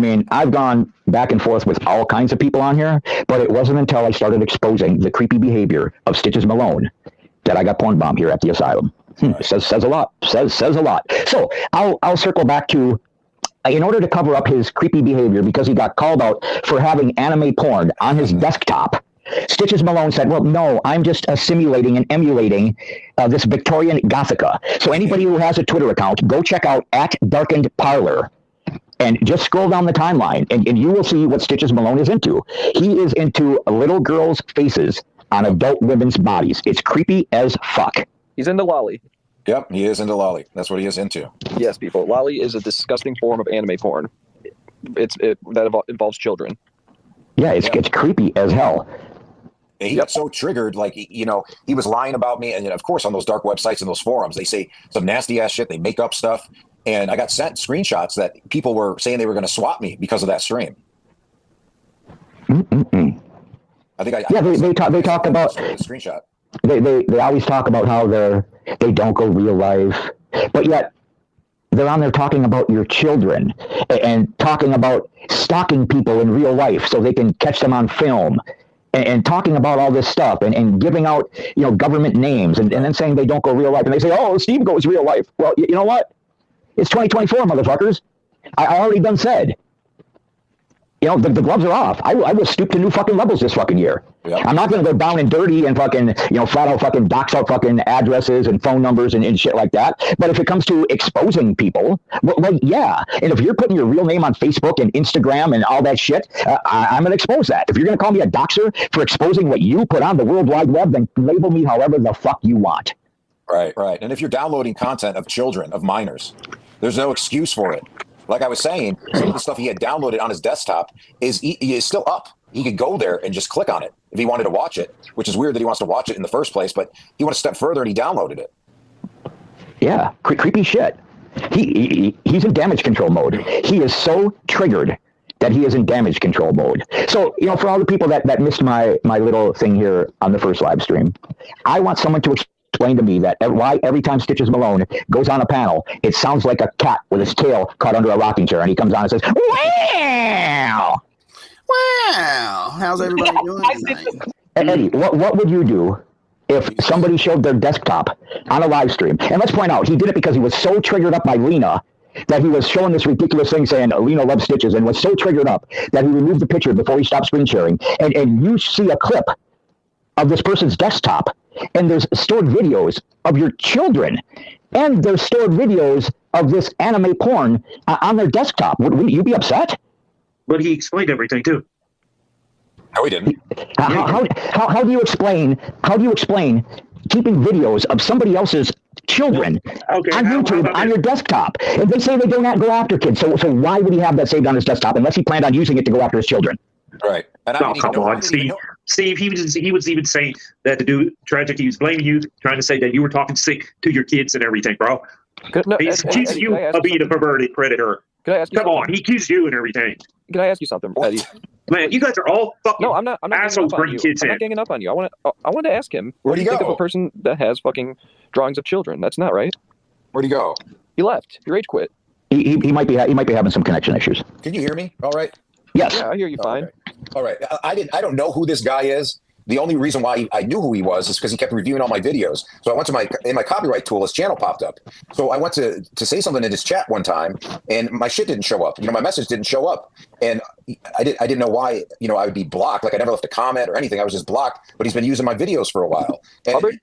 mean, I've gone back and forth with all kinds of people on here, but it wasn't until I started exposing the creepy behavior of Stitches Malone that I got porn bombed here at the asylum. Right. Says a lot. Says a lot. So I'll circle back to, in order to cover up his creepy behavior, because he got called out for having anime porn on his desktop, Stitches Malone said, well, no, I'm just simulating and emulating this Victorian Gothica. So anybody who has a Twitter account, go check out @darkenedparlor. And just scroll down the timeline, and you will see what Stitches Malone is into. He is into little girls' faces on adult women's bodies. It's creepy as fuck. He's into lolly. Yep, he is into lolly. That's what he is into. Yes, people. Lolly is a disgusting form of anime porn. That involves children. Yeah, it's creepy as hell. He got so triggered, like, you know, he was lying about me. And of course, on those dark websites and those forums, they say some nasty ass shit. They make up stuff. And I got sent screenshots that people were saying they were going to swap me because of that stream. Mm-mm-mm. I think they talk about the screenshot. They always talk about how they don't go real life, but yet they're on there talking about your children and talking about stalking people in real life so they can catch them on film. And talking about all this stuff and giving out, you know, government names and then saying they don't go real life. And they say, oh, Steve goes real life. Well, you know what? It's 2024, motherfuckers. I already done said. You know, the gloves are off. I will stoop to new fucking levels this fucking year. Yep. I'm not going to go down and dirty and fucking, you know, flat out fucking dox out fucking addresses and phone numbers and shit like that. But if it comes to exposing people, well, yeah. And if you're putting your real name on Facebook and Instagram and all that shit, I'm going to expose that. If you're going to call me a doxer for exposing what you put on the World Wide Web, then label me however the fuck you want. Right. And if you're downloading content of children, of minors, there's no excuse for it. Like I was saying, some of the stuff he had downloaded on his desktop is still up. He could go there and just click on it if he wanted to watch it, which is weird that he wants to watch it in the first place, but he went a step further and he downloaded it. Yeah, creepy shit. He's in damage control mode. He is so triggered that he is in damage control mode. So, you know, for all the people that missed my little thing here on the first live stream, I want someone to explain to me that why every time Stitches Malone goes on a panel, it sounds like a cat with his tail caught under a rocking chair, and he comes on and says, wow! Wow! How's everybody doing tonight? Eddie, what would you do if somebody showed their desktop on a live stream? And let's point out, he did it because he was so triggered up by Lena that he was showing this ridiculous thing saying Lena loves Stitches, and was so triggered up that he removed the picture before he stopped screen sharing. And you see a clip of this person's desktop, and there's stored videos of your children, and there's stored videos of this anime porn on their desktop. Wouldn't you be upset? But he explained everything too. No, he didn't. How do you explain keeping videos of somebody else's children on YouTube on your desktop? And they say they don't go after kids. So why would he have that saved on his desktop unless he planned on using it to go after his children? Right. And come on, Steve. Steve, he was even saying that to do tragic. He was blaming you, trying to say that you were talking sick to your kids and everything, bro. He's accusing you of being a perverted predator. Can I ask you Come on, he accused you and everything. Can I ask you something, Eddie? Man, you guys are all fucking I'm not assholes bringing kids I'm in. not ganging up on you. I want to ask him. Where'd he think go? of a person that has fucking drawings of children? That's not right. Where'd he go? He left. He rage quit. He might be having some connection issues. Can you hear me? All right. Yes. Yeah, I hear you fine. Okay. All right. I don't know who this guy is. The only reason why I knew who he was is because he kept reviewing all my videos. So I went to in my copyright tool, his channel popped up. So I went to say something in his chat one time, and my shit didn't show up. You know, my message didn't show up, and I didn't know why. You know, I would be blocked. Like I never left a comment or anything. I was just blocked. But he's been using my videos for a while. And,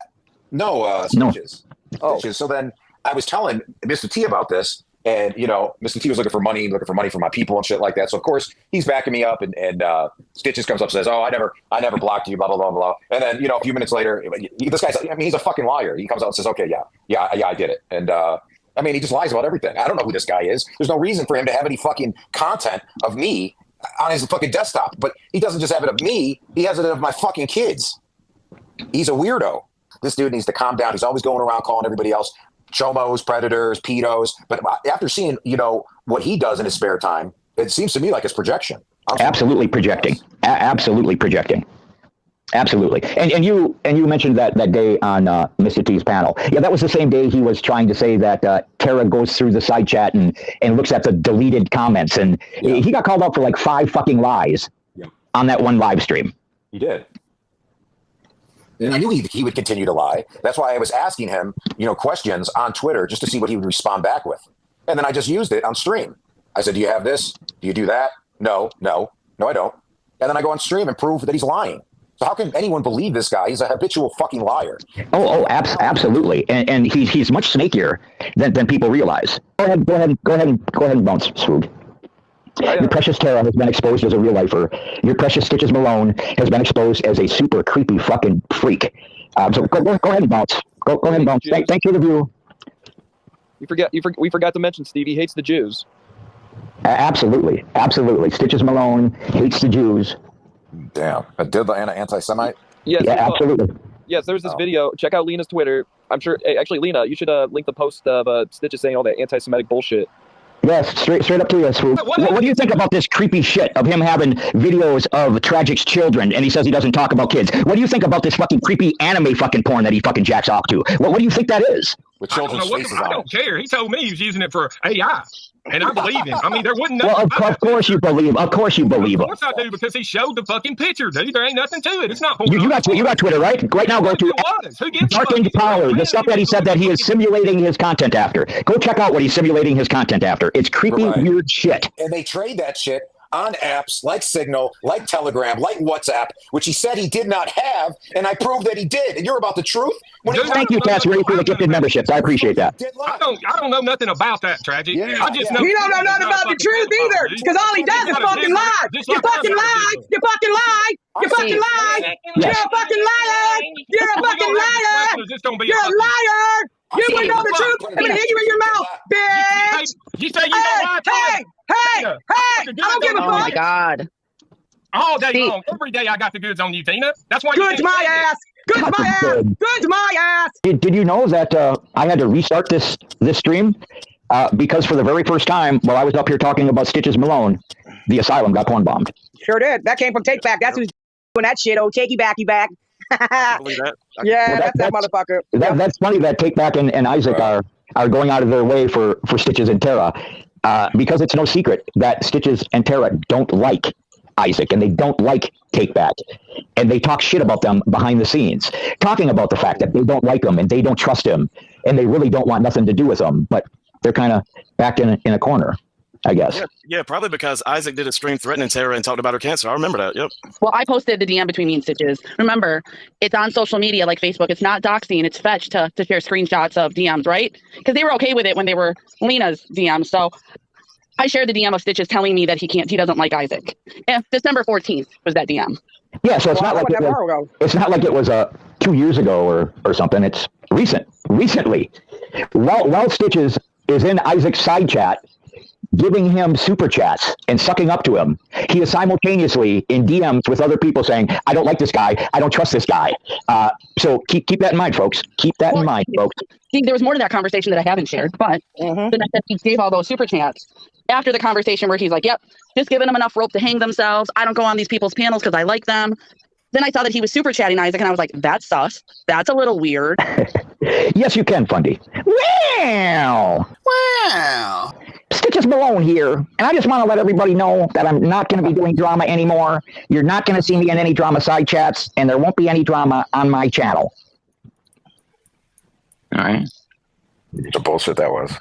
Stitches. Oh. Stitches. So then I was telling Mr. T about this. And, you know, Mr. T was looking for money for my people and shit like that. So, of course, he's backing me up. And Stitches comes up and says, oh, I never blocked you, blah, blah, blah, blah. And then, you know, a few minutes later, this guy's, I mean, he's a fucking liar. He comes out and says, okay, yeah, I did it. And, I mean, he just lies about everything. I don't know who this guy is. There's no reason for him to have any fucking content of me on his fucking desktop. But he doesn't just have it of me. He has it of my fucking kids. He's a weirdo. This dude needs to calm down. He's always going around calling everybody else chomos, predators, pedos. But after seeing, you know, what he does in his spare time, it seems to me like it's projection. Absolutely projecting. Absolutely projecting. Absolutely. And you mentioned that day on Mr. T's panel. Yeah, that was the same day he was trying to say that Tara goes through the side chat and looks at the deleted comments. And he got called out for like 5 fucking lies on that one live stream. He did. And I knew he would continue to lie. That's why I was asking him, questions on Twitter just to see what he would respond back with. And then I just used it on stream. I said, do you have this? Do you do that? No, I don't. And then I go on stream and prove that he's lying. So how can anyone believe this guy? He's a habitual fucking liar. Absolutely. And he's much snakier than people realize. Go ahead and bounce, Swoog. Your precious Tara has been exposed as a real lifer. Your precious Stitches Malone has been exposed as a super creepy fucking freak. So go ahead and bounce. Go ahead and bounce. Thank you, the view. We forgot to mention, Steve, he hates the Jews. Absolutely. Stitches Malone hates the Jews. Damn. Did the anti-Semite? Yes, yeah, absolutely. Yes, there's this video. Check out Lena's Twitter. I'm sure. Actually, Lena, you should link the post of Stitches saying all that anti-Semitic bullshit. Yes, straight up to you, Swoop. What do you think about this creepy shit of him having videos of Tragic's children, and he says he doesn't talk about kids? What do you think about this fucking creepy anime fucking porn that he fucking jacks off to? What do you think that is? With children's faces on it. I don't care. He told me he was using it for AI. And I believe him. I mean, there wouldn't. Well, of course you believe. Of course you believe. Of course I do, because he showed the fucking picture, dude. There ain't nothing to it. It's not. You got Twitter, right? Right now, go to Dark Power. The stuff that he said that he is simulating his content after. Go check out what he's simulating his content after. It's creepy, weird shit. And they trade that shit on apps like Signal, like Telegram, like WhatsApp, which he said he did not have, and I proved that he did. And you're about the truth. Thank you, Cass Ray, for the gifted memberships. I appreciate that. I don't know nothing about that, Tragic. Yeah, I just know he don't know nothing about the truth either, because all he does is fucking lie. You fucking lie. You fucking lie. You fucking lie. You're a fucking liar. You're a fucking liar. You're a liar. You would know the truth. I'm gonna hit you in your mouth, bitch. You say you don't lie. Hey, I don't give a fuck. Oh my God. All day long, every day I got the goods on you, Tina. That's why. Good to my ass. Good to my ass. Good to my ass. Did you know that I had to restart this stream because for the very first time while I was up here talking about Stitches Malone, the Asylum got porn bombed. Sure did. That came from Take Back. That's who's doing that shit. Oh, takey backy back. Yeah, that's that motherfucker. That's funny that Take Back and Isaac are going out of their way for Stitches and Tara. Because it's no secret that Stitches and Tara don't like Isaac and they don't like Take Back. And they talk shit about them behind the scenes, talking about the fact that they don't like him and they don't trust him and they really don't want nothing to do with him. But they're kind of backed in a corner, I guess. Yeah, probably because Isaac did a stream threatening Tara and talked about her cancer. I remember that. Yep. Well, I posted the DM between me and Stitches. Remember, it's on social media like Facebook. It's not doxing. It's fetched to share screenshots of DMs, right? Because they were okay with it when they were Lena's DMs. So I shared the DM of Stitches telling me that he doesn't like Isaac. And December 14th was that DM. Yeah, so it's not like it was 2 years ago or something. It's recently. While Stitches is in Isaac's side chat, giving him super chats and sucking up to him, he is simultaneously in DMs with other people saying, I don't like this guy. I don't trust this guy. So keep that in mind, folks. Keep that in mind, folks. See, there was more to that conversation that I haven't shared, but the night that he gave all those super chats, after the conversation where he's like, yep, just giving them enough rope to hang themselves. I don't go on these people's panels because I like them. Then I saw that he was super chatting Isaac, and I was like, that's sus. That's a little weird. Yes, you can, Fundy. Wow. Stitches Malone here, and I just want to let everybody know that I'm not going to be doing drama anymore. You're not going to see me in any drama side chats, and there won't be any drama on my channel. All right. The bullshit that was.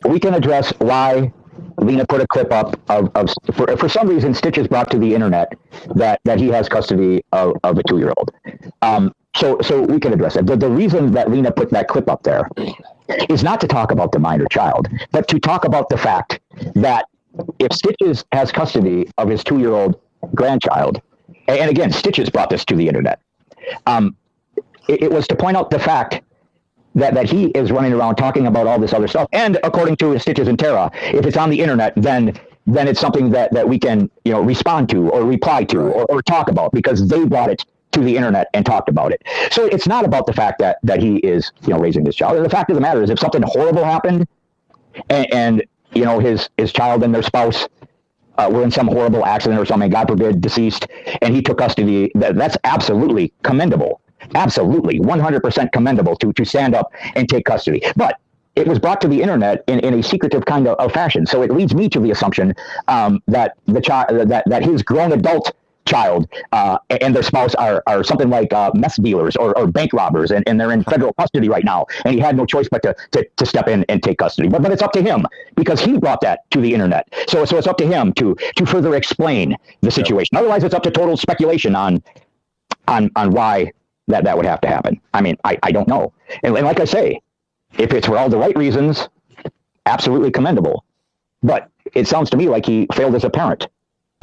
We can address why Lena put a clip up of for some reason Stitches brought to the internet that he has custody of a 2-year-old. So we can address it. The reason that Lena put that clip up there is not to talk about the minor child, but to talk about the fact that if Stitches has custody of his 2-year-old grandchild, and again, Stitches brought this to the internet, it was to point out the fact that he is running around talking about all this other stuff. And according to Stitches and Tara, if it's on the internet, then it's something that we can, respond to or reply to or talk about because they brought it to the internet and talked about it. So it's not about the fact that he is, raising this child. The fact of the matter is if something horrible happened and his child and their spouse were in some horrible accident or something, God forbid, deceased, and he took custody. That's absolutely commendable. Absolutely, 100% commendable to stand up and take custody. But it was brought to the internet in a secretive kind of fashion. So it leads me to the assumption that the child, that his grown adult child and their spouse are something like meth dealers or bank robbers, and they're in federal custody right now. And he had no choice but to step in and take custody. But it's up to him because he brought that to the internet. So it's up to him to further explain the situation. Otherwise, it's up to total speculation on why that would have to happen. I mean, I don't know. And like I say, if it's for all the right reasons, absolutely commendable. But it sounds to me like he failed as a parent,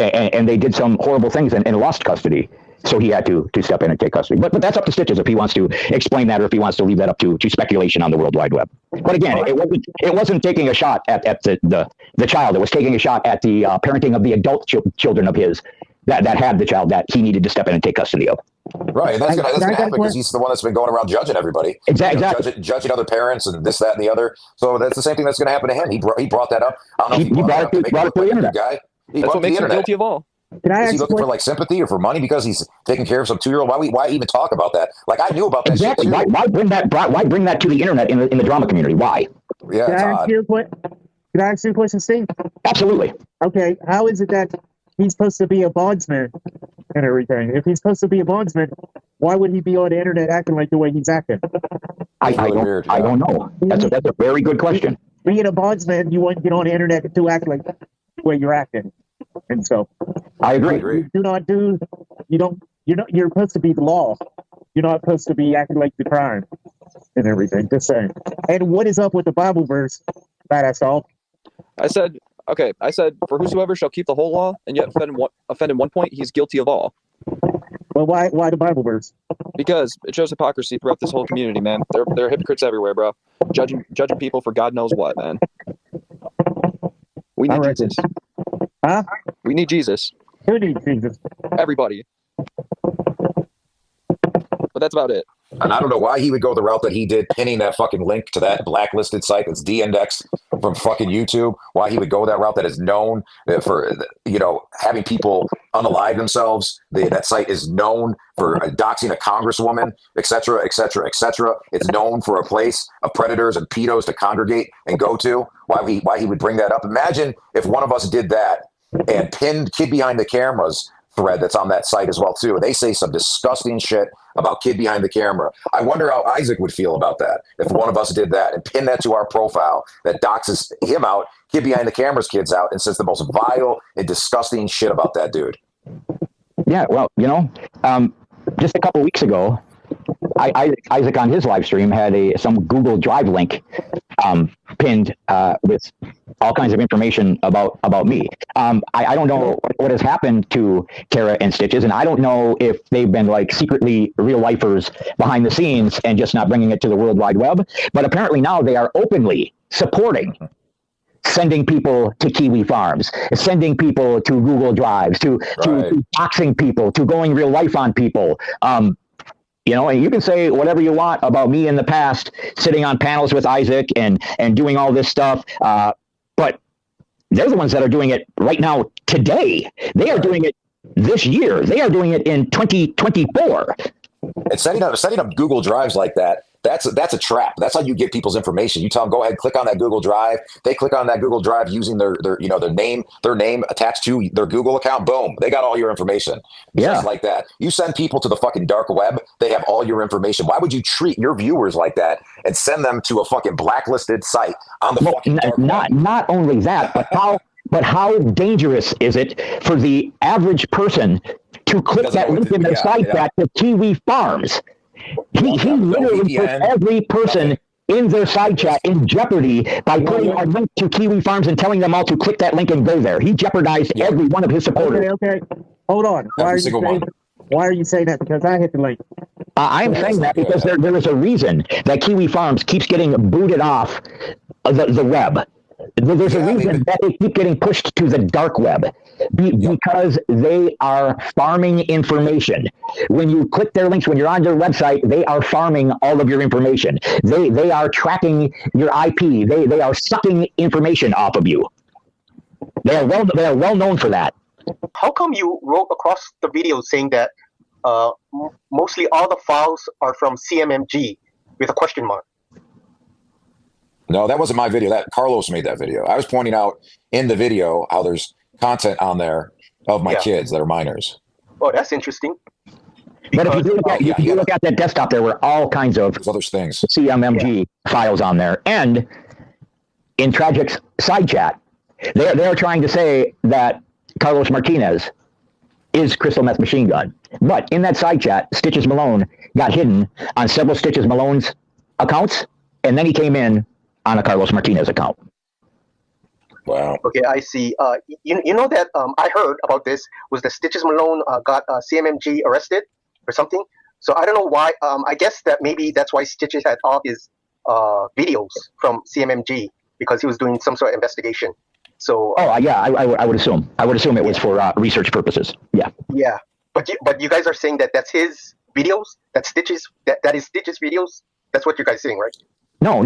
and they did some horrible things and lost custody. So he had to step in and take custody. But that's up to Stitches if he wants to explain that, or if he wants to leave that up to speculation on the World Wide Web. But again, it wasn't taking a shot at the child. It was taking a shot at the parenting of the adult children of his that had the child that he needed to step in and take custody of. Right, and that's gonna happen because he's the one that's been going around judging everybody. Exactly. Judging other parents and this, that, and the other. So that's the same thing that's going to happen to him. He brought that up. I don't know if he brought it to the internet. Guy. That's what makes him guilty of all. Is he looking for like sympathy or for money because he's taking care of some 2-year-old? Why even talk about that? Like I knew about that. Exactly. Shit too. Why bring that to the internet in the drama community? Why? Yeah, Can I ask you a question, Steve? Absolutely. Okay. How is it that he's supposed to be a bondsman and everything? If he's supposed to be a bondsman, why would he be on the internet acting like the way he's acting? I don't know. That's a very good question. Being a bondsman, you wouldn't get on the internet to act like the way you're acting. And so I agree. You're supposed to be the law. You're not supposed to be acting like the crime and everything. Just saying. And what is up with the Bible verse, Badass Dog? I said, for whosoever shall keep the whole law and yet offend in one point, he's guilty of all. Well, why the Bible verse? Because it shows hypocrisy throughout this whole community, man. There are hypocrites everywhere, bro. Judging people for God knows what, man. We need Jesus. Huh? We need Jesus. Who needs Jesus? Everybody. But that's about it. And I don't know why he would go the route that he did, pinning that fucking link to that blacklisted site that's de-indexed from fucking YouTube. Why he would go that route that is known for, having people unalive themselves. That site is known for doxing a congresswoman, et cetera, et cetera, et cetera. It's known for a place of predators and pedos to congregate and go to. Why he would bring that up. Imagine if one of us did that and pinned Kid Behind the Cameras thread that's on that site as well too. They say some disgusting shit about Kid Behind the Camera. I wonder how Isaac would feel about that if one of us did that and pinned that to our profile that doxes him out, Kid Behind the Camera's kids out, and says the most vile and disgusting shit about that dude. Yeah, well, just a couple weeks ago, Isaac on his live stream had some Google Drive link pinned with all kinds of information about me. I don't know what has happened to Tara and Stitches, and I don't know if they've been like secretly real lifers behind the scenes and just not bringing it to the World Wide Web. But apparently now they are openly supporting sending people to Kiwi Farms, sending people to Google Drives, to doxing people, to going real life on people. And you can say whatever you want about me in the past, sitting on panels with Isaac and doing all this stuff. But they're the ones that are doing it right now today. They are doing it this year. They are doing it in 2024. And setting up Google Drives like that, that's a trap. That's how you get people's information. You tell them, go ahead, click on that Google Drive. They click on that Google Drive using their name attached to their Google account. Boom, they got all your information. Just like that. You send people to the fucking dark web, they have all your information. Why would you treat your viewers like that and send them to a fucking blacklisted site on the fucking dark web? Not only that, but how dangerous is it for the average person to click that link in their site back to Kiwi Farms? He literally puts every person in their side chat in jeopardy by putting a link to Kiwi Farms and telling them all to click that link and go there. He jeopardized every one of his supporters. Okay. Hold on. Why are you saying that? Because I hit the link. I'm saying that because there is a reason that Kiwi Farms keeps getting booted off the web. There's a reason that they keep getting pushed to the dark web because they are farming information. When you click their links, when you're on their website, they are farming all of your information. They are tracking your IP. They are sucking information off of you. They are well known for that. How come you wrote across the video saying that mostly all the files are from CMMG with a question mark? No, that wasn't my video. That Carlos made that video. I was pointing out in the video how there's content on there of my kids that are minors. Oh, that's interesting. But if you look at that desktop, there were all kinds of other things, CMMG files on there. And in Tragic's side chat, they're trying to say that Carlos Martinez is Crystal Meth Machine Gun. But in that side chat, Stitches Malone got hidden on several Stitches Malone's accounts, and then he came in on a Carlos Martinez account. Wow. Okay, I see. You know that I heard about this was that Stitches Malone got CMMG arrested or something. So I don't know why. I guess that maybe that's why Stitches had all his videos from CMMG because he was doing some sort of investigation. So. Yeah, I would assume. I would assume it was for research purposes. Yeah. Yeah, but you guys are saying that that's his videos. That's Stitches. That is Stitches videos. That's what you guys saying, right? No.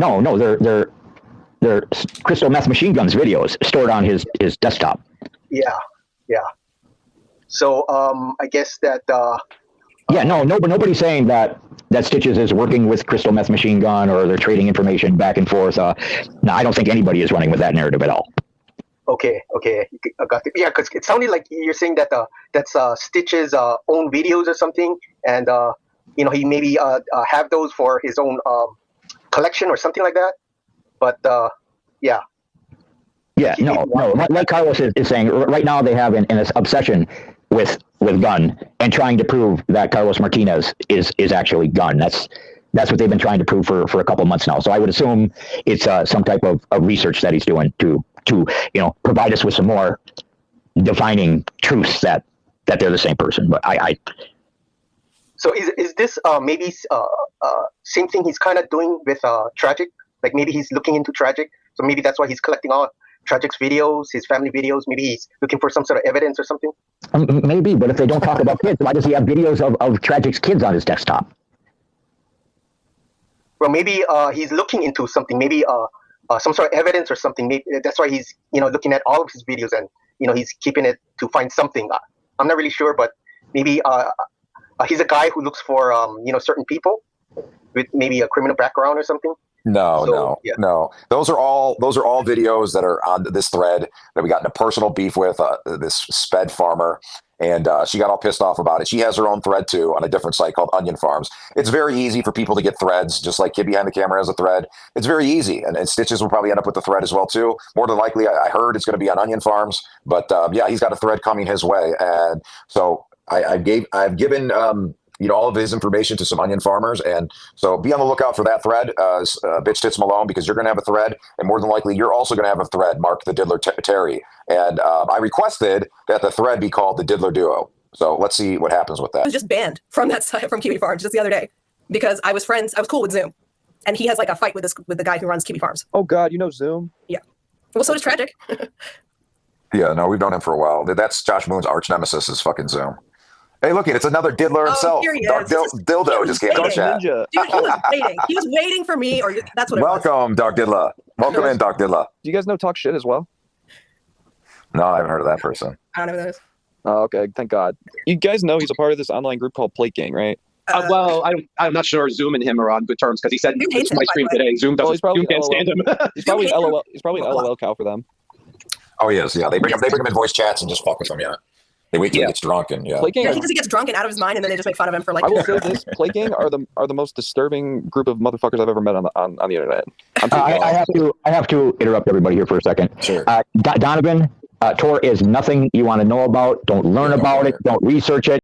They're Crystal Meth Machine Gun's videos stored on his desktop. Yeah. So I guess that. Nobody's saying that Stitches is working with Crystal Meth Machine Gun or they're trading information back and forth. No, I don't think anybody is running with that narrative at all. Okay, I got it. Yeah, because it sounded like you're saying that that's Stitch's own videos or something, and he maybe have those for his own collection or something like that. But yeah. Yeah, no. Like Carlos is saying, right now they have an obsession with Gunn and trying to prove that Carlos Martinez is actually Gunn. That's what they've been trying to prove for a couple of months now. So I would assume it's some type of research that he's doing to provide us with some more defining truths that they're the same person. But I So is this maybe same thing he's kind of doing with Tragic? Like maybe he's looking into Tragic, so maybe that's why he's collecting all Tragic's videos, his family videos. Maybe he's looking for some sort of evidence or something. Maybe, but if they don't talk about kids, why does he have videos of Tragic's kids on his desktop? Well, maybe he's looking into something. Maybe some sort of evidence or something. Maybe that's why he's looking at all of his videos and he's keeping it to find something. I'm not really sure, but maybe he's a guy who looks for certain people with maybe a criminal background or something. No. Those are all videos that are on this thread that we got in a personal beef with this sped farmer, and she got all pissed off about it. She has her own thread too on a different site called Onion Farms. It's very easy for people to get threads, just like Kid Behind the Camera has a thread. It's very easy, and Stitches will probably end up with the thread as well too. More than likely, I heard it's going to be on Onion Farms, but he's got a thread coming his way, and so I've given all of his information to some onion farmers. And so be on the lookout for that thread, Bitch Tits Malone, because you're going to have a thread. And more than likely, you're also going to have a thread, Mark the Diddler Terry. And I requested that the thread be called the Diddler Duo. So let's see what happens with that. I was just banned from that site, from Kiwi Farms just the other day because I was cool with Zoom. And he has like a fight with the guy who runs Kiwi Farms. Oh God, Zoom? Yeah. Well, so does Tragic. Yeah, no, we've known him for a while. That's Josh Moon's arch nemesis is fucking Zoom. Hey, look, it's another diddler himself. Dark Dildo just came in the chat. Dude, he was waiting. He was waiting for me, or that's what it was. Welcome, Dark Diddler. Welcome in, Dark Diddler. Do you guys know Talk Shit as well? No, I haven't heard of that person. I don't know who that is. Oh, okay, thank God. You guys know he's a part of this online group called Plate Gang, right? Well, I'm not sure Zoom and him are on good terms because he said in my stream today, Zoom can't stand him. He's probably an LOL. He's probably an LOL cow for them. Oh, he is. Yeah, they bring him in voice chats and just fuck with him. Yeah. They wait till he gets drunk and he gets drunk and out of his mind, and then they just make fun of him for like. I will say this: Plate Gang are the most disturbing group of motherfuckers I've ever met on the internet. I have to interrupt everybody here for a second. Sure. Donovan, Tor is nothing you want to know about. Don't learn about it. Don't research it.